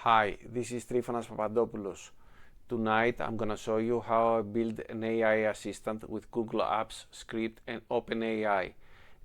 Hi, this is Trifonas Papadopoulos. Tonight I'm gonna show you how I build an AI assistant with Google Apps, Script and OpenAI.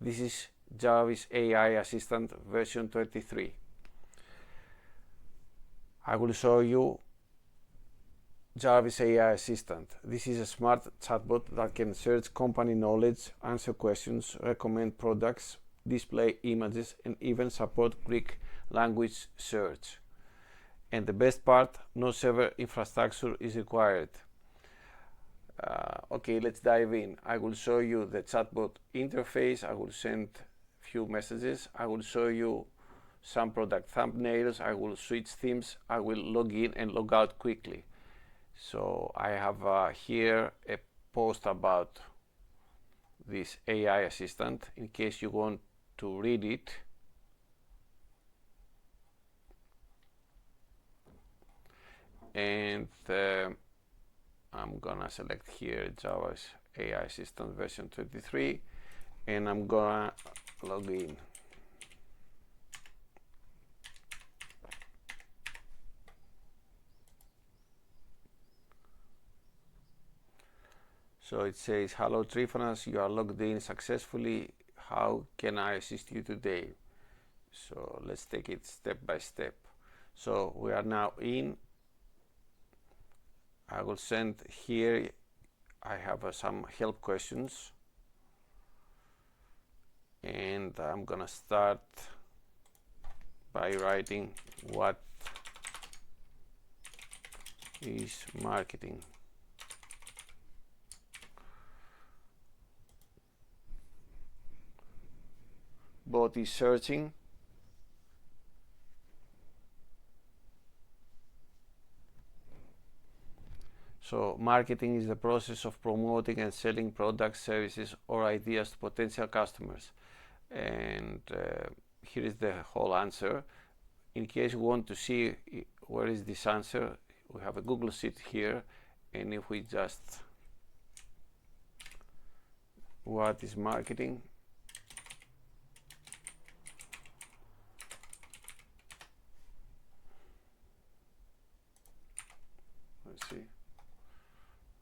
This is Jarvis AI Assistant version 23. I will show you Jarvis AI Assistant. This is a smart chatbot that can search company knowledge, answer questions, recommend products, display images and even support Greek language search. And the best part, no server infrastructure is required. Okay, let's dive in. I will show you the chatbot interface. I will send few messages. I will show you some product thumbnails. I will switch themes. I will log in and log out quickly. So I have here a post about this AI assistant in case you want to read it. And I'm gonna select here Jarvis AI Assistant version 23 and I'm gonna log in. So it says, hello Trifonas, you are logged in successfully. How can I assist you today? So let's take it step by step. So we are now in. I will send here, I have some help questions and I'm gonna start by writing what is marketing. Bot is searching. So marketing is the process of promoting and selling products, services or ideas to potential customers. And here is the whole answer. In case you want to see where is this answer, we have a Google sheet here, and if we just what is marketing, let's see.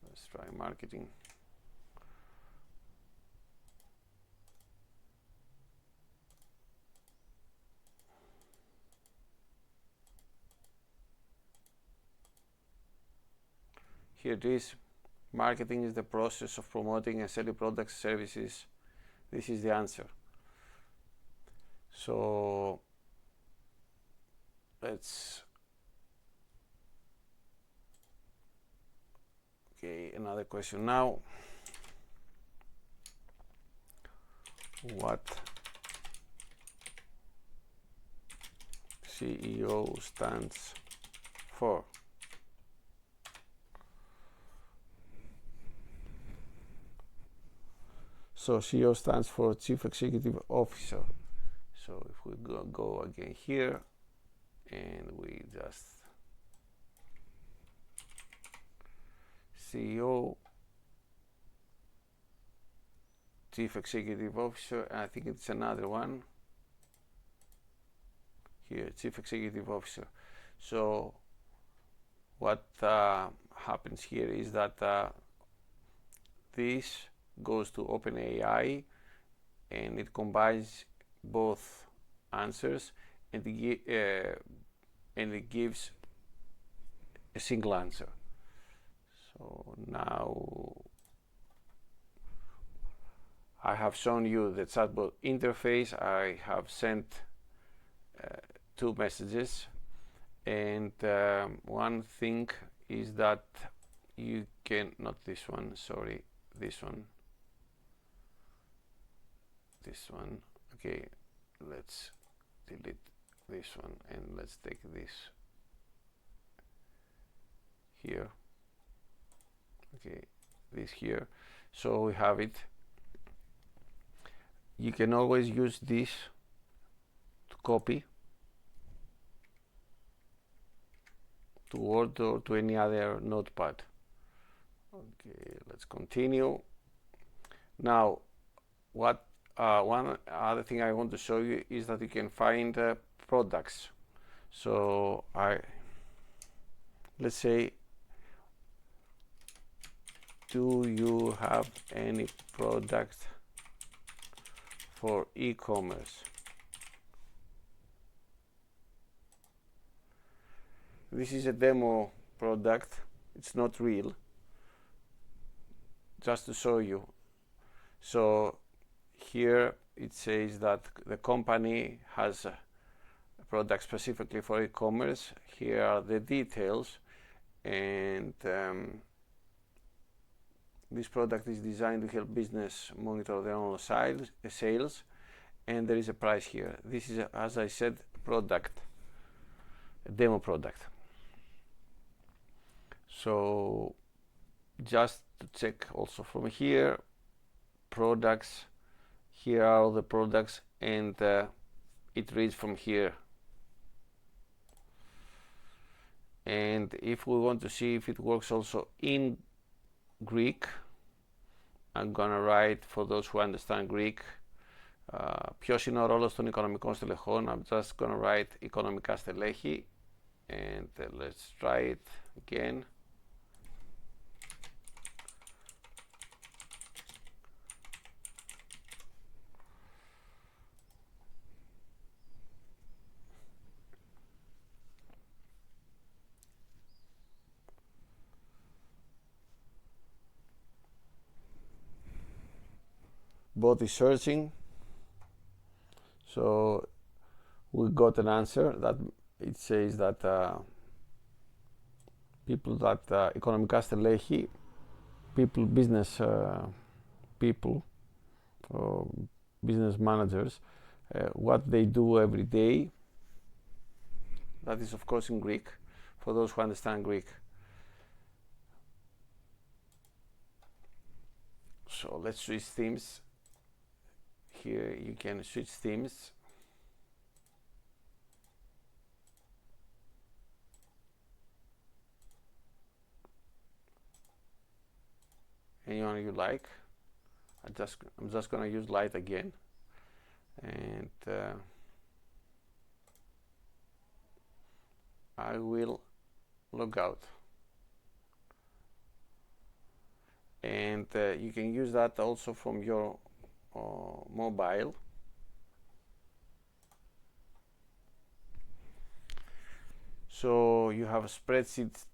Let's try marketing. Here it is. Marketing is the process of promoting and selling products, services. This is the answer. So let's okay, another question now. What CEO stands for? So CEO stands for Chief Executive Officer. So if we go again here and we just CEO, Chief Executive Officer, and I think it's another one here, Chief Executive Officer. So what happens here is that this goes to OpenAI and it combines both answers and it gives a single answer. So now I have shown you the chatbot interface. I have sent two messages, and one thing is that you can, not this one, sorry, this one, okay, let's delete this one and let's take this here, okay, this here. So we have it. You can always use this to copy to Word or to any other notepad. Okay, let's continue. Now what one other thing I want to show you is that you can find products. So let's say, do you have any product for e-commerce? This is a demo product, it's not real, just to show you. So here it says that the company has a product specifically for e-commerce. Here are the details, and this product is designed to help business monitor their own sales, and there is a price here. This is, as I said, product, a demo product. So just to check also from here, products, here are all the products, and it reads from here. And if we want to see if it works also in Greek, I'm gonna write, for those who understand Greek, ποιος είναι ο ρόλος των οικονομικών στελεχών. I'm just gonna write οικονομικά στελέχη, and let's try it again. Bot is searching, so we got an answer that it says that people that οικονομικά στελέχη, people, business people, or business managers, what they do every day. That is of course in Greek, for those who understand Greek. So let's switch themes. Here you can switch themes. Anyone you like. I'm just gonna use light again, and I will log out. And you can use that also from your mobile. So you have a spreadsheet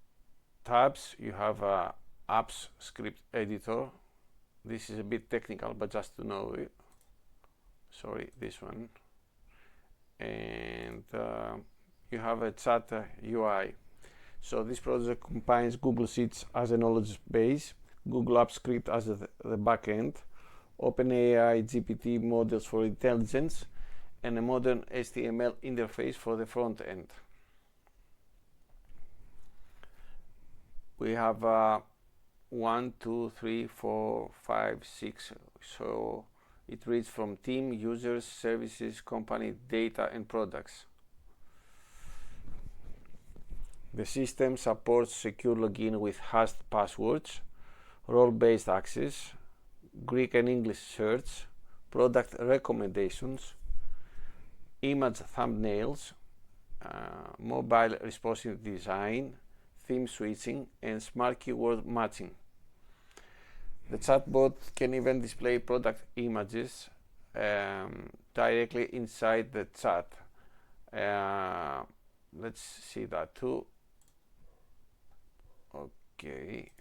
tabs, you have a apps script editor. This is a bit technical, but just to know it. Sorry, this one. And you have a chat UI. So this project combines Google Sheets as a knowledge base, Google Apps Script as the backend, OpenAI GPT models for intelligence, and a modern HTML interface for the front end. We have 1, 2, 3, 4, 5, 6. So it reads from team, users, services, company, data, and products. The system supports secure login with hashed passwords, role-based access, Greek and English search, product recommendations, image thumbnails, mobile responsive design, theme switching, and smart keyword matching. The chatbot can even display product images directly inside the chat. Let's see that too. Okay.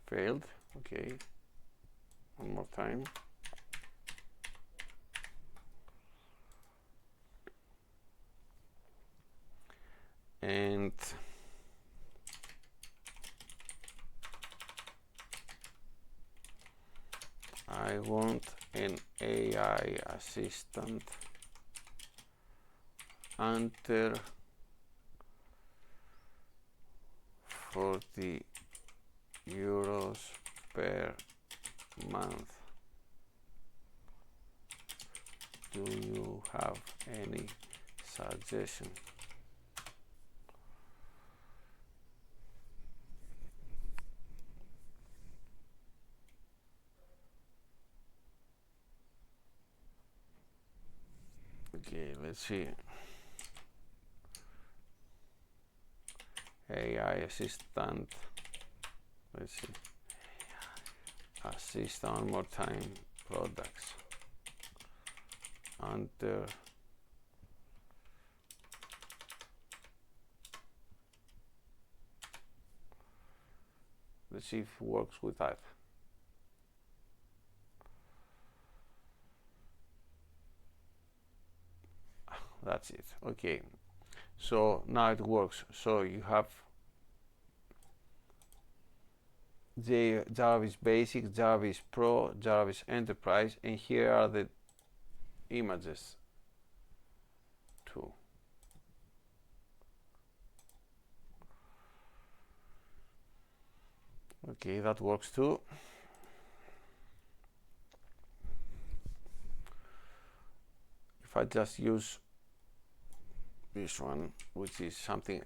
Failed. Okay. One more time. And I want an AI assistant. Enter 40 euros per month. Do you have any suggestion? let's see, AI Assistant, let's see, Assistant one more time, products, under let's see if it works with that. That's it. Okay, so now it works. So you have the Jarvis Basic, Jarvis Pro, Jarvis Enterprise, and here are the images too. Okay, that works too. If I just use this one, which is something,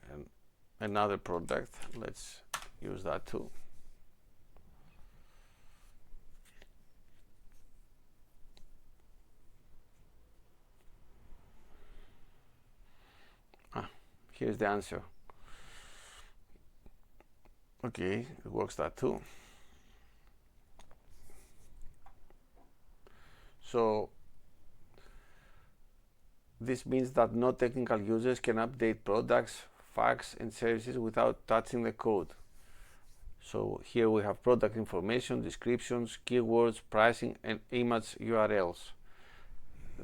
another product, let's use that too. Here's the answer. Okay, it works that too. So this means that no technical users can update products, facts, and services without touching the code. So here we have product information, descriptions, keywords, pricing, and image URLs.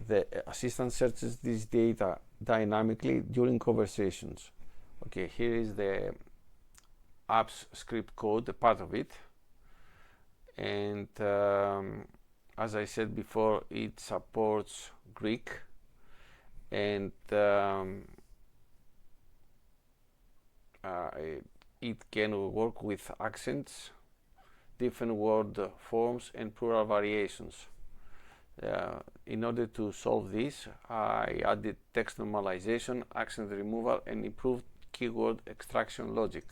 The assistant searches this data dynamically during conversations. Okay, here is the app's script code, a part of it, and as I said before, it supports Greek, and it can work with accents, different word forms, and plural variations. In order to solve this, I added text normalization, accent removal, and improved keyword extraction logic.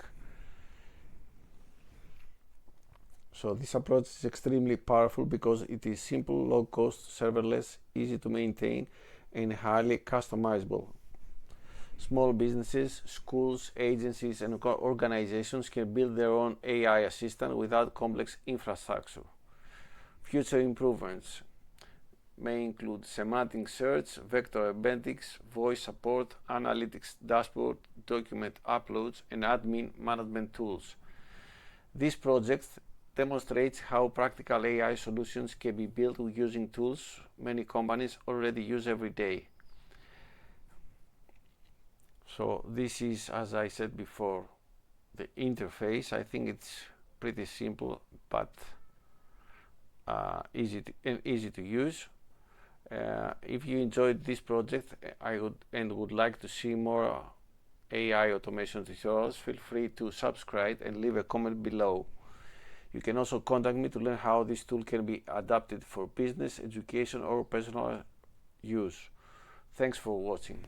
So this approach is extremely powerful because it is simple, low cost, serverless, easy to maintain, and highly customizable. Small businesses, schools, agencies, and organizations can build their own AI assistant without complex infrastructure. Future improvements may include semantic search, vector embeddings, voice support, analytics dashboard, document uploads, and admin management tools. This project demonstrates how practical AI solutions can be built using tools many companies already use every day. So this is, as I said before, the interface. I think it's pretty simple, but easy to use. If you enjoyed this project would like to see more AI automation tutorials, feel free to subscribe and leave a comment below. You can also contact me to learn how this tool can be adapted for business, education, or personal use. Thanks for watching.